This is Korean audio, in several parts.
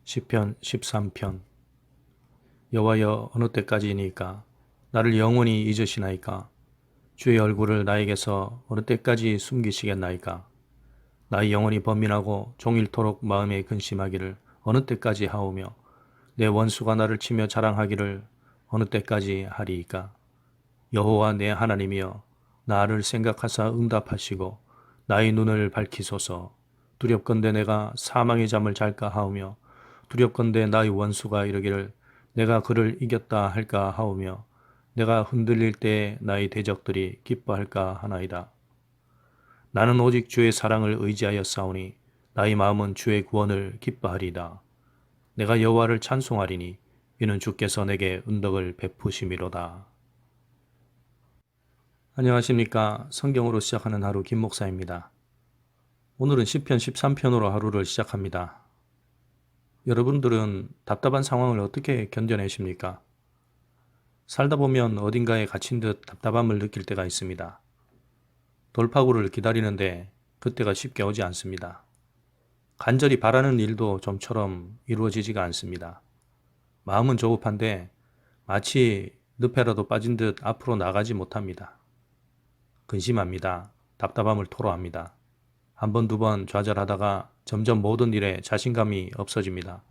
시편 13편. 여호와여, 어느 때까지이니까 나를 영원히 잊으시나이까? 주의 얼굴을 나에게서 어느 때까지 숨기시겠나이까? 나의 영혼이 번민하고 종일토록 마음에 근심하기를 어느 때까지 하오며, 내 원수가 나를 치며 자랑하기를 어느 때까지 하리이까? 여호와 내 하나님이여, 나를 생각하사 응답하시고 나의 눈을 밝히소서. 두렵건대 내가 사망의 잠을 잘까 하오며, 두렵건대 나의 원수가 이르기를 내가 그를 이겼다 할까 하오며, 내가 흔들릴 때 나의 대적들이 기뻐할까 하나이다. 나는 오직 주의 사랑을 의지하여 싸우니 나의 마음은 주의 구원을 기뻐하리이다. 내가 여호와를 찬송하리니 이는 주께서 내게 은덕을 베푸심이로다. 안녕하십니까. 성경으로 시작하는 하루 김 목사입니다. 오늘은 시편 13편으로 하루를 시작합니다. 여러분들은 답답한 상황을 어떻게 견뎌내십니까? 살다 보면 어딘가에 갇힌 듯 답답함을 느낄 때가 있습니다. 돌파구를 기다리는데 그때가 쉽게 오지 않습니다. 간절히 바라는 일도 좀처럼 이루어지지가 않습니다. 마음은 조급한데 마치 늪에라도 빠진 듯 앞으로 나가지 못합니다. 근심합니다. 답답함을 토로합니다. 한 번, 두 번 좌절하다가 점점 모든 일에 자신감이 없어집니다.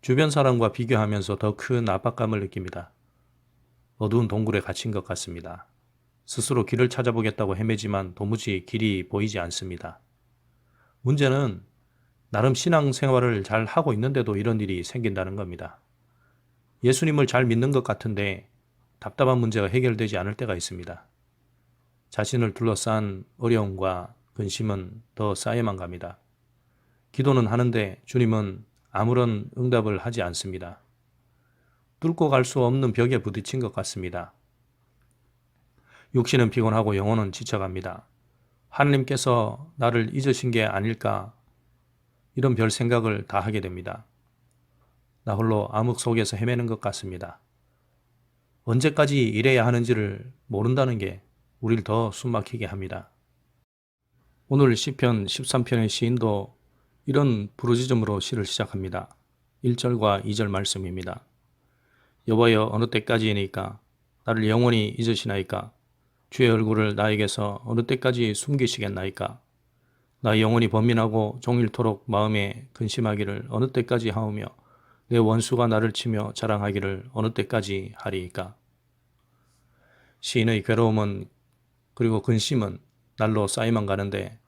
주변 사람과 비교하면서 더 큰 압박감을 느낍니다. 어두운 동굴에 갇힌 것 같습니다. 스스로 길을 찾아보겠다고 헤매지만 도무지 길이 보이지 않습니다. 문제는 나름 신앙생활을 잘 하고 있는데도 이런 일이 생긴다는 겁니다. 예수님을 잘 믿는 것 같은데 답답한 문제가 해결되지 않을 때가 있습니다. 자신을 둘러싼 어려움과 근심은 더 쌓여만 갑니다. 기도는 하는데 주님은 아무런 응답을 하지 않습니다. 뚫고 갈 수 없는 벽에 부딪힌 것 같습니다. 육신은 피곤하고 영혼은 지쳐갑니다. 하나님께서 나를 잊으신 게 아닐까, 이런 별 생각을 다 하게 됩니다. 나 홀로 암흑 속에서 헤매는 것 같습니다. 언제까지 이래야 하는지를 모른다는 게 우리를 더 숨막히게 합니다. 오늘 시편 13편의 시인도 이런 부르짖음으로 시를 시작합니다. 1절과 2절 말씀입니다. 여호와여, 어느 때까지이니까 나를 영원히 잊으시나이까? 주의 얼굴을 나에게서 어느 때까지 숨기시겠나이까? 나 영혼이 번민하고 종일토록 마음에 근심하기를 어느 때까지 하오며, 내 원수가 나를 치며 자랑하기를 어느 때까지 하리이까? 시인의 괴로움은, 그리고 근심은 날로 쌓이만 가는데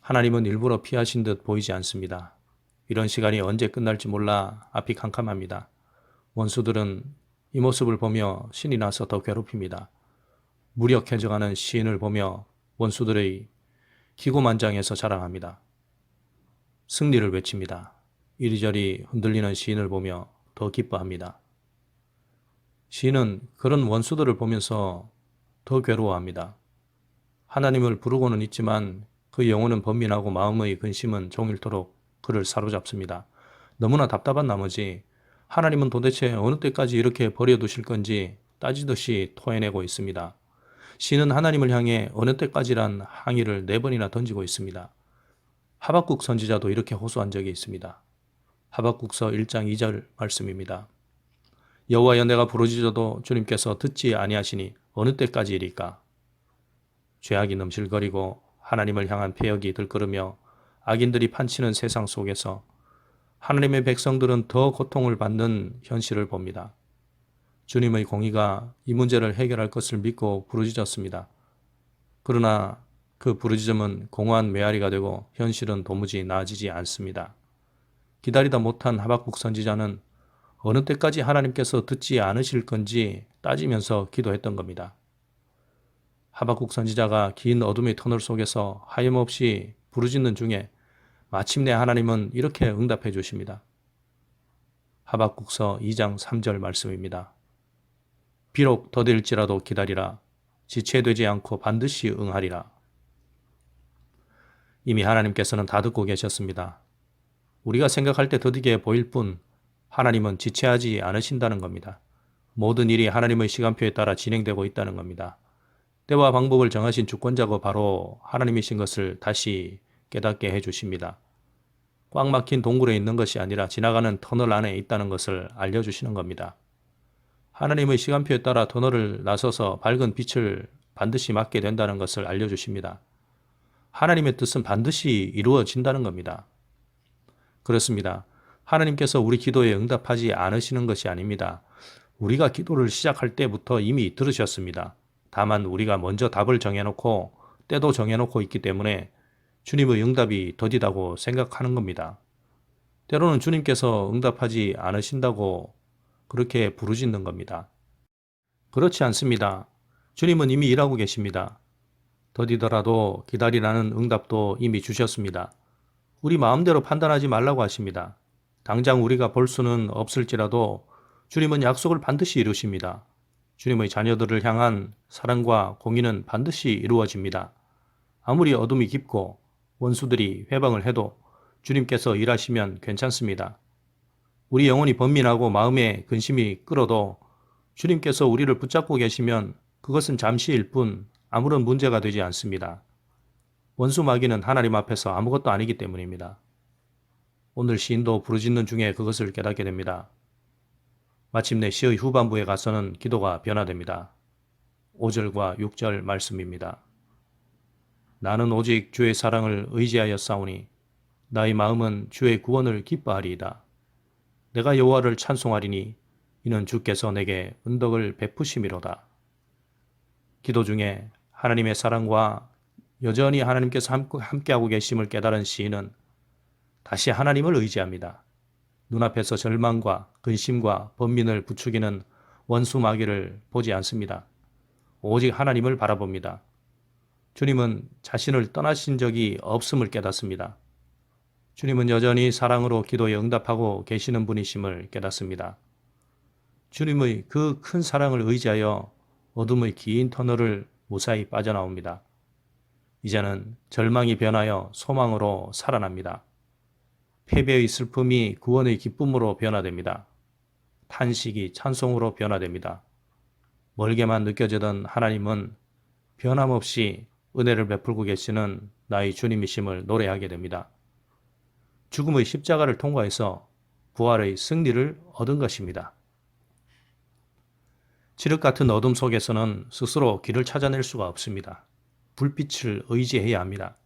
하나님은 일부러 피하신 듯 보이지 않습니다. 이런 시간이 언제 끝날지 몰라 앞이 캄캄합니다. 원수들은 이 모습을 보며 신이 나서 더 괴롭힙니다. 무력해져가는 시인을 보며 원수들의 기고만장해서 자랑합니다. 승리를 외칩니다. 이리저리 흔들리는 시인을 보며 더 기뻐합니다. 시인은 그런 원수들을 보면서 더 괴로워합니다. 하나님을 부르고는 있지만 그 영혼은 번민하고 마음의 근심은 종일토록 그를 사로잡습니다. 너무나 답답한 나머지 하나님은 도대체 어느 때까지 이렇게 버려두실 건지 따지듯이 토해내고 있습니다. 시인은 하나님을 향해 어느 때까지란 항의를 4번이나 던지고 있습니다. 하박국 선지자도 이렇게 호소한 적이 있습니다. 하박국서 1장 2절 말씀입니다. 여호와여, 내가 부르짖어도 주님께서 듣지 아니하시니 어느 때까지이리까? 죄악이 넘실거리고 하나님을 향한 패역이 들끓으며 악인들이 판치는 세상 속에서 하나님의 백성들은 더 고통을 받는 현실을 봅니다. 주님의 공의가 이 문제를 해결할 것을 믿고 부르짖었습니다. 그러나 그 부르짖음은 공허한 메아리가 되고 현실은 도무지 나아지지 않습니다. 기다리다 못한 하박국 선지자는 어느 때까지 하나님께서 듣지 않으실 건지 따지면서 기도했던 겁니다. 하박국 선지자가 긴 어둠의 터널 속에서 하염없이 부르짖는 중에 마침내 하나님은 이렇게 응답해 주십니다. 하박국서 2장 3절 말씀입니다. 비록 더딜지라도 기다리라. 지체되지 않고 반드시 응하리라. 이미 하나님께서는 다 듣고 계셨습니다. 우리가 생각할 때 더디게 보일 뿐 하나님은 지체하지 않으신다는 겁니다. 모든 일이 하나님의 시간표에 따라 진행되고 있다는 겁니다. 때와 방법을 정하신 주권자고 바로 하나님이신 것을 다시 깨닫게 해주십니다. 꽉 막힌 동굴에 있는 것이 아니라 지나가는 터널 안에 있다는 것을 알려주시는 겁니다. 하나님의 시간표에 따라 터널을 나서서 밝은 빛을 반드시 맞게 된다는 것을 알려주십니다. 하나님의 뜻은 반드시 이루어진다는 겁니다. 그렇습니다. 하나님께서 우리 기도에 응답하지 않으시는 것이 아닙니다. 우리가 기도를 시작할 때부터 이미 들으셨습니다. 다만 우리가 먼저 답을 정해놓고 때도 정해놓고 있기 때문에 주님의 응답이 더디다고 생각하는 겁니다. 때로는 주님께서 응답하지 않으신다고 그렇게 부르짖는 겁니다. 그렇지 않습니다. 주님은 이미 일하고 계십니다. 더디더라도 기다리라는 응답도 이미 주셨습니다. 우리 마음대로 판단하지 말라고 하십니다. 당장 우리가 볼 수는 없을지라도 주님은 약속을 반드시 이루십니다. 주님의 자녀들을 향한 사랑과 공의는 반드시 이루어집니다. 아무리 어둠이 깊고 원수들이 회방을 해도 주님께서 일하시면 괜찮습니다. 우리 영혼이 번민하고 마음에 근심이 끌어도 주님께서 우리를 붙잡고 계시면 그것은 잠시일 뿐 아무런 문제가 되지 않습니다. 원수 마귀는 하나님 앞에서 아무것도 아니기 때문입니다. 오늘 시인도 부르짖는 중에 그것을 깨닫게 됩니다. 마침내 시의 후반부에 가서는 기도가 변화됩니다. 5절과 6절 말씀입니다. 나는 오직 주의 사랑을 의지하여 싸우니 나의 마음은 주의 구원을 기뻐하리이다. 내가 여호와를 찬송하리니 이는 주께서 내게 은덕을 베푸심이로다. 기도 중에 하나님의 사랑과 여전히 하나님께서 함께하고 계심을 깨달은 시인은 다시 하나님을 의지합니다. 눈앞에서 절망과 근심과 번민을 부추기는 원수 마귀를 보지 않습니다. 오직 하나님을 바라봅니다. 주님은 자신을 떠나신 적이 없음을 깨닫습니다. 주님은 여전히 사랑으로 기도에 응답하고 계시는 분이심을 깨닫습니다. 주님의 그 큰 사랑을 의지하여 어둠의 긴 터널을 무사히 빠져나옵니다. 이제는 절망이 변하여 소망으로 살아납니다. 패배의 슬픔이 구원의 기쁨으로 변화됩니다. 탄식이 찬송으로 변화됩니다. 멀게만 느껴지던 하나님은 변함없이 은혜를 베풀고 계시는 나의 주님이심을 노래하게 됩니다. 죽음의 십자가를 통과해서 부활의 승리를 얻은 것입니다. 칠흑 같은 어둠 속에서는 스스로 길을 찾아낼 수가 없습니다. 불빛을 의지해야 합니다.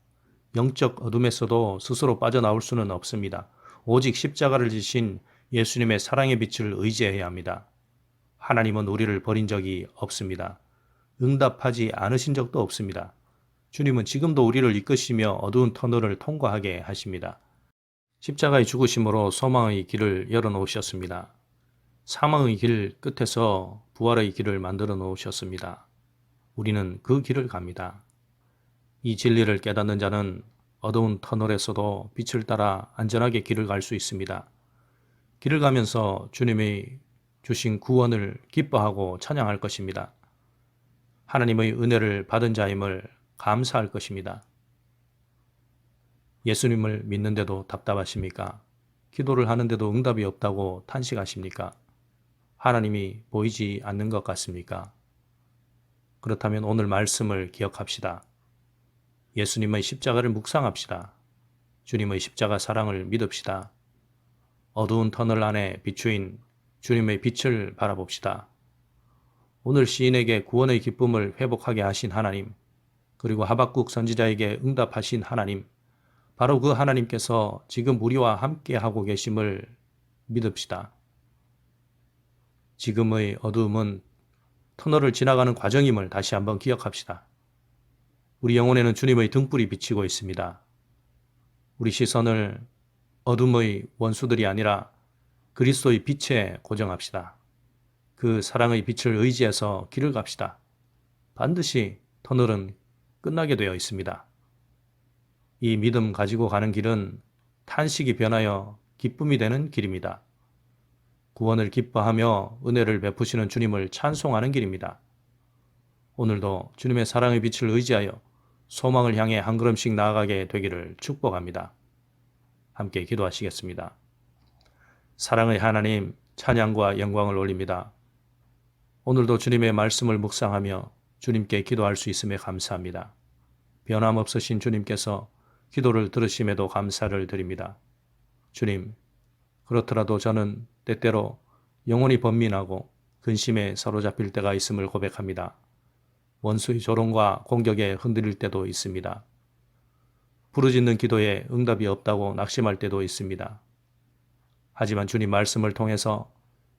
영적 어둠에서도 스스로 빠져나올 수는 없습니다. 오직 십자가를 지신 예수님의 사랑의 빛을 의지해야 합니다. 하나님은 우리를 버린 적이 없습니다. 응답하지 않으신 적도 없습니다. 주님은 지금도 우리를 이끄시며 어두운 터널을 통과하게 하십니다. 십자가의 죽으심으로 소망의 길을 열어놓으셨습니다. 사망의 길 끝에서 부활의 길을 만들어 놓으셨습니다. 우리는 그 길을 갑니다. 이 진리를 깨닫는 자는 어두운 터널에서도 빛을 따라 안전하게 길을 갈 수 있습니다. 길을 가면서 주님의 주신 구원을 기뻐하고 찬양할 것입니다. 하나님의 은혜를 받은 자임을 감사할 것입니다. 예수님을 믿는데도 답답하십니까? 기도를 하는데도 응답이 없다고 탄식하십니까? 하나님이 보이지 않는 것 같습니까? 그렇다면 오늘 말씀을 기억합시다. 예수님의 십자가를 묵상합시다. 주님의 십자가 사랑을 믿읍시다. 어두운 터널 안에 비추인 주님의 빛을 바라봅시다. 오늘 시인에게 구원의 기쁨을 회복하게 하신 하나님, 그리고 하박국 선지자에게 응답하신 하나님, 바로 그 하나님께서 지금 우리와 함께 하고 계심을 믿읍시다. 지금의 어두움은 터널을 지나가는 과정임을 다시 한번 기억합시다. 우리 영혼에는 주님의 등불이 비치고 있습니다. 우리 시선을 어둠의 원수들이 아니라 그리스도의 빛에 고정합시다. 그 사랑의 빛을 의지해서 길을 갑시다. 반드시 터널은 끝나게 되어 있습니다. 이 믿음 가지고 가는 길은 탄식이 변하여 기쁨이 되는 길입니다. 구원을 기뻐하며 은혜를 베푸시는 주님을 찬송하는 길입니다. 오늘도 주님의 사랑의 빛을 의지하여 소망을 향해 한 걸음씩 나아가게 되기를 축복합니다. 함께 기도하시겠습니다. 사랑의 하나님, 찬양과 영광을 올립니다. 오늘도 주님의 말씀을 묵상하며 주님께 기도할 수 있음에 감사합니다. 변함없으신 주님께서 기도를 들으심에도 감사를 드립니다. 주님, 그렇더라도 저는 때때로 영혼이 번민하고 근심에 사로잡힐 때가 있음을 고백합니다. 원수의 조롱과 공격에 흔들릴 때도 있습니다. 부르짖는 기도에 응답이 없다고 낙심할 때도 있습니다. 하지만 주님 말씀을 통해서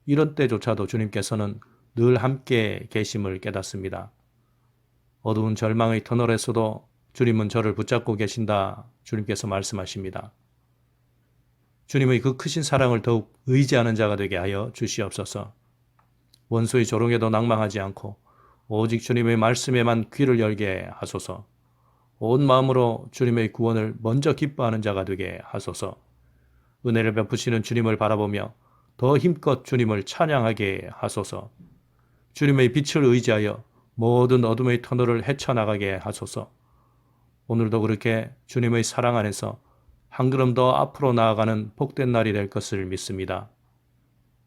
이런 때조차도 주님께서는 늘 함께 계심을 깨닫습니다. 어두운 절망의 터널에서도 주님은 저를 붙잡고 계신다. 주님께서 말씀하십니다. 주님의 그 크신 사랑을 더욱 의지하는 자가 되게 하여 주시옵소서. 원수의 조롱에도 낭망하지 않고 오직 주님의 말씀에만 귀를 열게 하소서. 온 마음으로 주님의 구원을 먼저 기뻐하는 자가 되게 하소서. 은혜를 베푸시는 주님을 바라보며 더 힘껏 주님을 찬양하게 하소서. 주님의 빛을 의지하여 모든 어둠의 터널을 헤쳐나가게 하소서. 오늘도 그렇게 주님의 사랑 안에서 한 걸음 더 앞으로 나아가는 복된 날이 될 것을 믿습니다.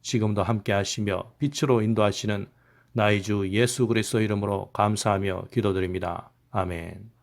지금도 함께 하시며 빛으로 인도하시는 나의 주 예수 그리스도 이름으로 감사하며 기도드립니다. 아멘.